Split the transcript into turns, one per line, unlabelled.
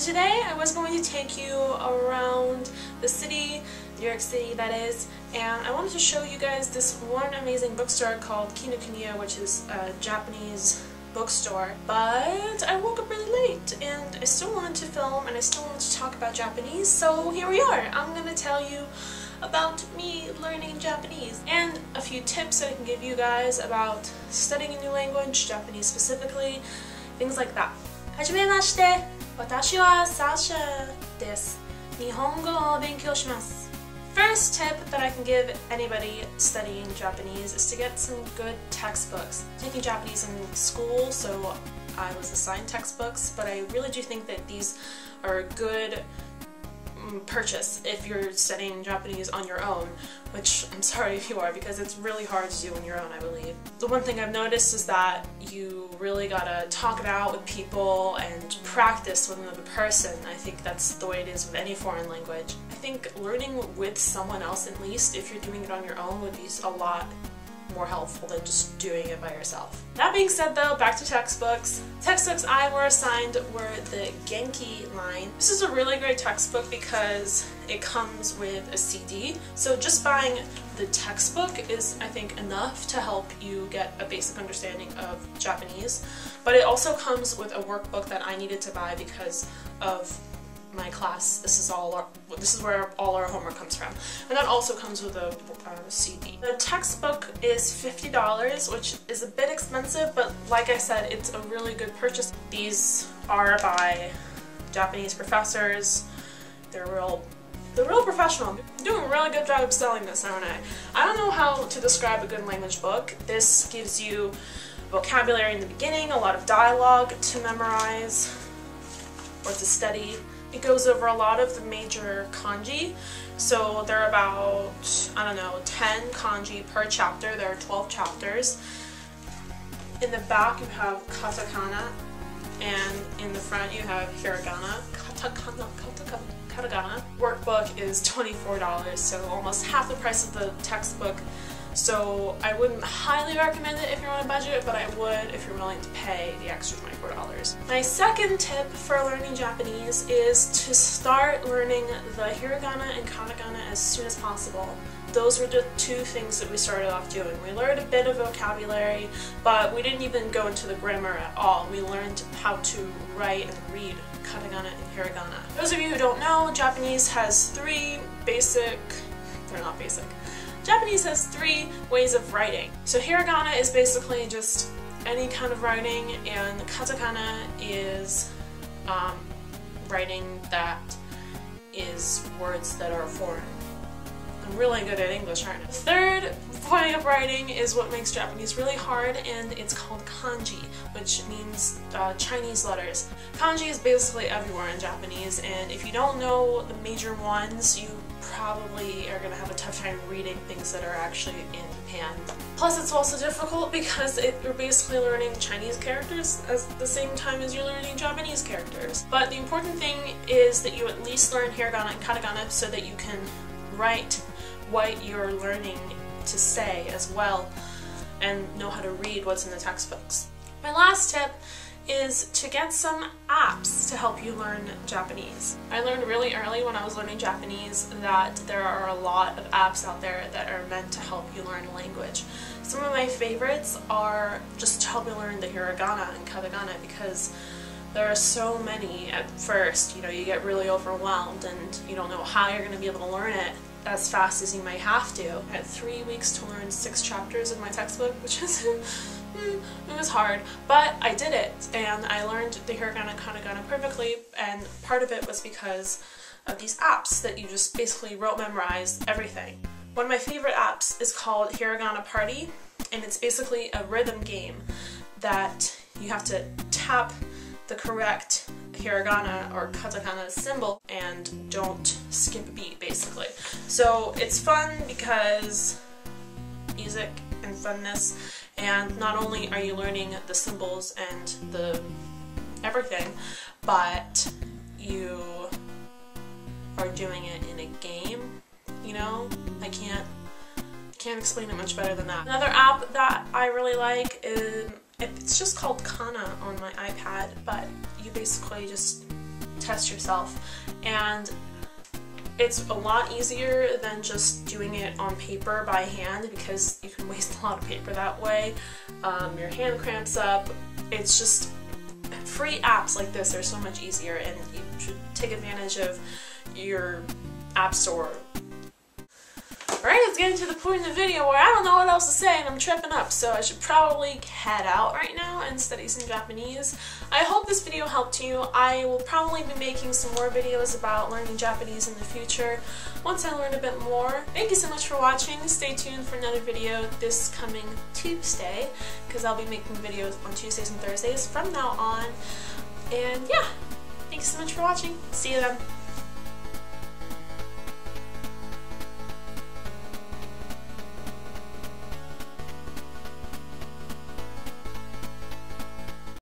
Today I was going to take you around the city, New York City that is, and I wanted to show you guys this one amazing bookstore called Kinokuniya, which is a Japanese bookstore. But I woke up really late and I still wanted to film and I still wanted to talk about Japanese, so here we are. I'm going to tell you about me learning Japanese and a few tips that I can give you guys about studying a new language, Japanese specifically, things like that. はじめまして。私はサシャです。日本語を勉強します。First tip that I can give anybody studying Japanese is to get some good textbooks. I'm taking Japanese in school, so I was assigned textbooks, but I really do think that these are a good purchase if you're studying Japanese on your own, which I'm sorry if you are, because it's really hard to do on your own, I believe. The one thing I've noticed is that you really gotta talk it out with people and practice with another person. I think that's the way it is with any foreign language. I think learning with someone else, at least if you're doing it on your own, would be a lot more helpful than just doing it by yourself. That being said though, back to textbooks. Textbooks I were assigned were the Genki line. This is a really great textbook because it comes with a CD. So just buying the textbook is, I think, enough to help you get a basic understanding of Japanese. But it also comes with a workbook that I needed to buy because of my class. This is where all our homework comes from, and that also comes with a CD. The textbook is $50, which is a bit expensive, but like I said, it's a really good purchase. These are by Japanese professors. They're real professional. I'm doing a really good job of selling this, aren't I? I don't know how to describe a good language book. This gives you vocabulary in the beginning, a lot of dialogue to memorize or to study. It goes over a lot of the major kanji, so there are about, I don't know, 10 kanji per chapter. There are 12 chapters. In the back you have katakana, and in the front you have hiragana. Katakana. Workbook is $24, so almost half the price of the textbook. So I wouldn't highly recommend it if you're on a budget, but I would if you're willing to pay the extra $24. My second tip for learning Japanese is to start learning the hiragana and katakana as soon as possible. Those were the two things that we started off doing. We learned a bit of vocabulary, but we didn't even go into the grammar at all. We learned how to write and read katakana and hiragana. Those of you who don't know, Japanese has three basic, they're not basic, Japanese has three ways of writing. So hiragana is basically just any kind of writing, and katakana is writing that is words that are foreign. I'm really good at English, aren't I? The third way of writing is what makes Japanese really hard, and it's called kanji, which means Chinese letters. Kanji is basically everywhere in Japanese, and if you don't know the major ones, you probably are going to have a tough time reading things that are actually in Japan. Plus it's also difficult because you're basically learning Chinese characters at the same time as you're learning Japanese characters. But the important thing is that you at least learn hiragana and katakana so that you can write what you're learning to say as well and know how to read what's in the textbooks. My last tip is to get some apps to help you learn Japanese. I learned really early when I was learning Japanese that there are a lot of apps out there that are meant to help you learn a language. Some of my favorites are just to help you learn the hiragana and katakana because there are so many at first. You know, you get really overwhelmed and you don't know how you're going to be able to learn it as fast as you might have to. I had 3 weeks to learn 6 chapters of my textbook, which is it was hard, but I did it, and I learned the hiragana and katakana perfectly, and part of it was because of these apps that you just basically memorize everything. One of my favorite apps is called Hiragana Party, and it's basically a rhythm game that you have to tap the correct hiragana or katakana symbol and don't skip a beat, basically. So it's fun because music and funness, and not only are you learning the symbols and the everything, but you are doing it in a game, you know? I can't explain it much better than that. Another app that I really like is, it's just called Kana on my iPad, but you basically just test yourself. And it's a lot easier than just doing it on paper by hand, because you can waste a lot of paper that way. Your hand cramps up. It's just free apps like this are so much easier, and you should take advantage of your app store. Alright, let's get into the point of the video where I don't know what else to say and I'm tripping up, so I should probably head out right now and study some Japanese. I hope this video helped you. I will probably be making some more videos about learning Japanese in the future once I learn a bit more. Thank you so much for watching. Stay tuned for another video this coming Tuesday, because I'll be making videos on Tuesdays and Thursdays from now on. And yeah, thanks so much for watching. See you then.